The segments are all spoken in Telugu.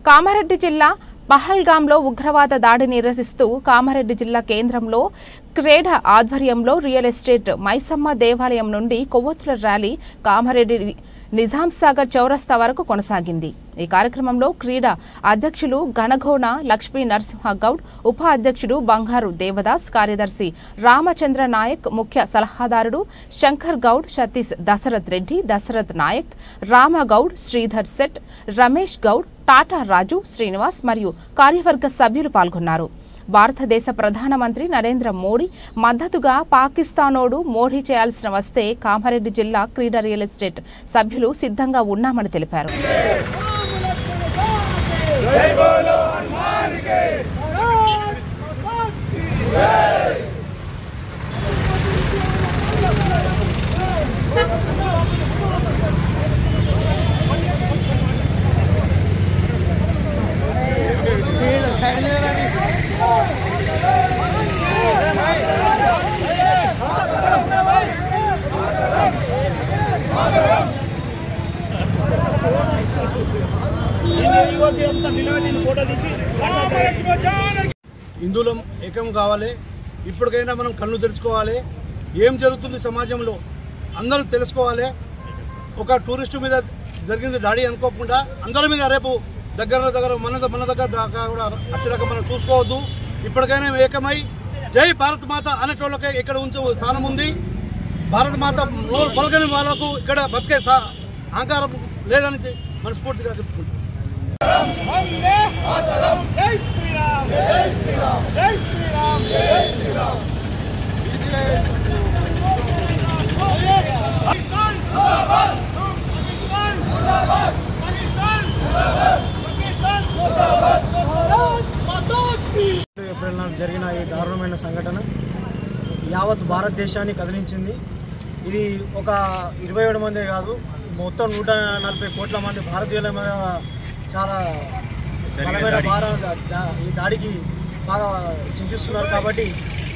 కామారెడ్డి జిల్లా పహల్గాంలో ఉగ్రవాద దాడిని నిరసిస్తూ కామారెడ్డి జిల్లా కేంద్రంలో క్రేడా ఆధ్వర్యంలో రియల్ ఎస్టేట్ మైసమ్మ దేవాలయం నుండి కొవ్వొత్తుల ర్యాలీ కామారెడ్డి నిజాం సాగర్ చౌరస్తా వరకు కొనసాగింది। ఈ కార్యక్రమంలో క్రీడా అధ్యక్షులు గణగోణ లక్ష్మీ నరసింహ గౌడ్, ఉప అధ్యక్షుడు బంగారు దేవదాస్, కార్యదర్శి రామచంద్ర నాయక్, ముఖ్య సలహాదారుడు శంకర్ గౌడ్, సతీష్ దశరథ్ రెడ్డి, దశరథ్ నాయక్, రామగౌడ్, శ్రీధర్ సెట్, రమేష్ గౌడ్, టాటా రాజు, శ్రీనివాస్ మరియు కార్యవర్గ సభ్యులు పాల్గొన్నారు। భారతదేశ ప్రధానమంత్రి నరేంద్ర మోడీ మద్దతుగా పాకిస్తానోడు మోడీ చేయాల్సిన వస్తే కామారెడ్డి జిల్లా క్రీడా రియల్ ఎస్టేట్ సభ్యులు సిద్ధంగా ఉన్నామని తెలిపారు। హిందువులం ఏకం కావాలి। ఇప్పటికైనా మనం కళ్ళు తెరుచుకోవాలి। ఏం జరుగుతుంది సమాజంలో అందరూ తెలుసుకోవాలి। ఒక టూరిస్టు మీద జరిగింది దాడి అనుకోకుండా అందరి మీద రేపు దగ్గర మన దగ్గర దాకా కూడా వచ్చేదాకా మనం చూసుకోవద్దు। ఇప్పటికైనా ఏకమై జై భారత్ మాత అనేటోళ్ళకే ఇక్కడ ఉంచు స్థానం ఉంది। భారత మాత పలకని వాళ్ళకు ఇక్కడ బతికే అహంకారం లేదని మనస్ఫూర్తిగా చెప్పుకుంటాం। జై శ్రీరామ్, జై శ్రీరామ్, జై శ్రీరామ్, జై శ్రీరామ్। ఏప్రిల్ 4 జరిగిన ఈ దారుణమైన సంఘటన యావత్ భారతదేశాన్ని కదిలించింది। ఇది ఒక 27 మందే కాదు, మొత్తం 140 కోట్ల మంది భారతీయుల మీద చాలా బలమైన ఈ దాడికి బాగా చింతిస్తున్నారు। కాబట్టి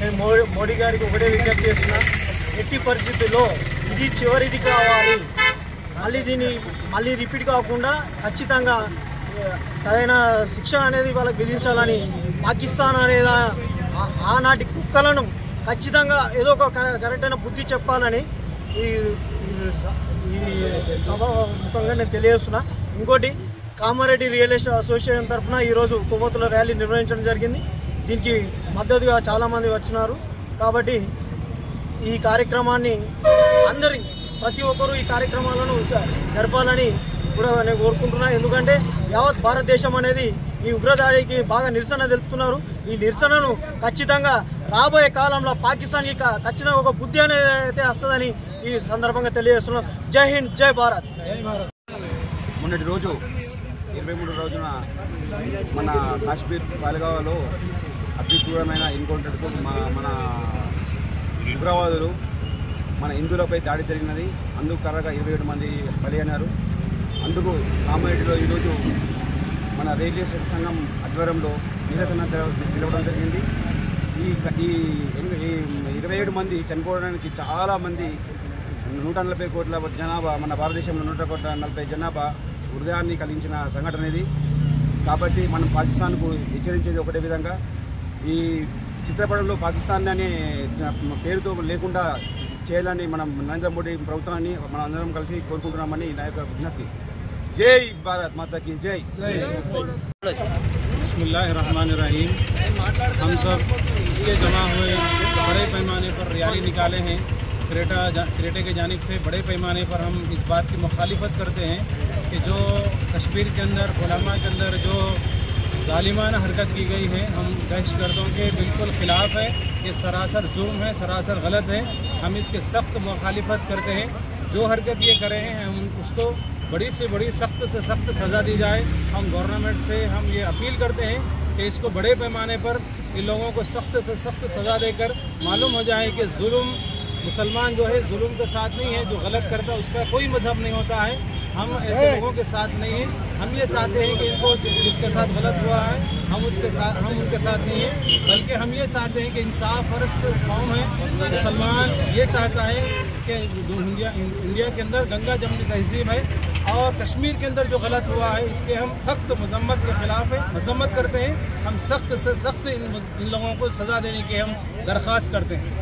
నేను మోడీ గారికి ఒకటే విజ్ఞప్తి చేస్తున్నా, ఎట్టి పరిస్థితుల్లో ఇది చివరిది కావాలి, మళ్ళీ రిపీట్ కాకుండా ఖచ్చితంగా తగిన శిక్ష అనేది వాళ్ళకి విధించాలని, పాకిస్తాన్ అనేది ఆనాటి కుక్కలను ఖచ్చితంగా ఏదో ఒక కరెక్ట్ అయిన బుద్ధి చెప్పాలని ఈ సభాముఖంగా నేను తెలియజేస్తున్నా। ఇంకోటి, కామారెడ్డి రియల్ ఎస్టేట్ అసోసియేషన్ తరఫున ఈరోజు కొవ్వొత్తుల ర్యాలీ నిర్వహించడం జరిగింది। దీనికి మద్దతుగా చాలామంది వచ్చినారు। కాబట్టి ఈ కార్యక్రమాన్ని ప్రతి ఒక్కరూ ఈ కార్యక్రమాలను జరపాలని కూడా నేను కోరుకుంటున్నా। ఎందుకంటే యావత్ భారతదేశం అనేది ఈ ఉగ్రదాడికి బాగా నిరసన తెలుపుతున్నారు। ఈ నిరసనను ఖచ్చితంగా రాబోయే కాలంలో పాకిస్తాన్కి ఖచ్చితంగా ఒక బుద్ధి అనేది అయితే వస్తుందని ఈ సందర్భంగా తెలియజేస్తున్నాం। జై హింద్, జై భారత్। మొన్నటి రోజు 23 రోజున మన కాశ్మీర్ పహల్గాంలో అతి క్రూరమైన ఎన్కౌంటర్స్ మన ఉగ్రవాదులు మన హిందువులపై దాడి జరిగినది। అందుకు కర్రగా 27 మంది బలి అయినారు। అందుకు కామారెడ్డిలో ఈరోజు మన రియల్ ఎస్టేట్ సంఘం ఆధ్వర్యంలో నిరసన తెలవడం జరిగింది। ఈ 27 మంది చనిపోవడానికి చాలామంది 140 కోట్ల జనాభా, మన భారతదేశంలో 140 జనాభా హృదయాన్ని కలిగించిన సంఘటన ఇది। కాబట్టి మనం పాకిస్తాన్కు హెచ్చరించేది ఒకటే విధంగా, ఈ చిత్రపటంలో పాకిస్తాన్ అనే పేరుతో లేకుండా చేయాలని మనం నరేంద్ర మోడీ ప్రభుత్వాన్ని మనం అందరం కలిసి కోరుకుంటున్నామని నా యొక్క విజ్ఞప్తి। जय भारत माता की जय। बिस्मिल्लाहिर्रहमानिर्रहीम। हम सब इसके जमा हुए बड़े पैमाने पर रैली निकाले हैं। क्रेटा के जानिब से बड़े पैमाने पर हम इस बात की मुखालिफत करते हैं कि जो कश्मीर के अंदर उलमा के अंदर जो जालिमाना हरकत की गई है, हम दहशतगर्दों के बिल्कुल ख़िलाफ़ है। ये सरासर जुर्म है, सरासर गलत है। हम इसके सख्त मुखालिफत करते हैं। जो हरकत ये कर रहे हैं हम उसको बड़ी से बड़ी सख्त से सख्त सज़ा दी जाए। हम गवर्नमेंट से हम ये अपील करते हैं कि इसको बड़े पैमाने पर इन लोगों को सख्त से सख्त सज़ा देकर मालूम हो जाए कि जुल्म मुसलमान जो है जुल्म के साथ नहीं है, जो गलत करता है उसका कोई मजहब नहीं होता है। हम ऐसे लोगों के साथ नहीं हैं। हम ये चाहते हैं कि इनको जिसके साथ गलत हुआ है हम उनके साथ नहीं हैं, बल्कि हम ये चाहते हैं कि इंसाफ परस्त कौम है मुसलमान ये चाहता है कि जो इंडिया के अंदर गंगा जमनी तहजीब है और कश्मीर के अंदर जो गलत हुआ है इसके हम सख्त मजम्मत के खिलाफ है, मजम्मत करते हैं। हम सख्त से सख्त इन लोगों को सज़ा देने की हम दरख्वास्त करते हैं।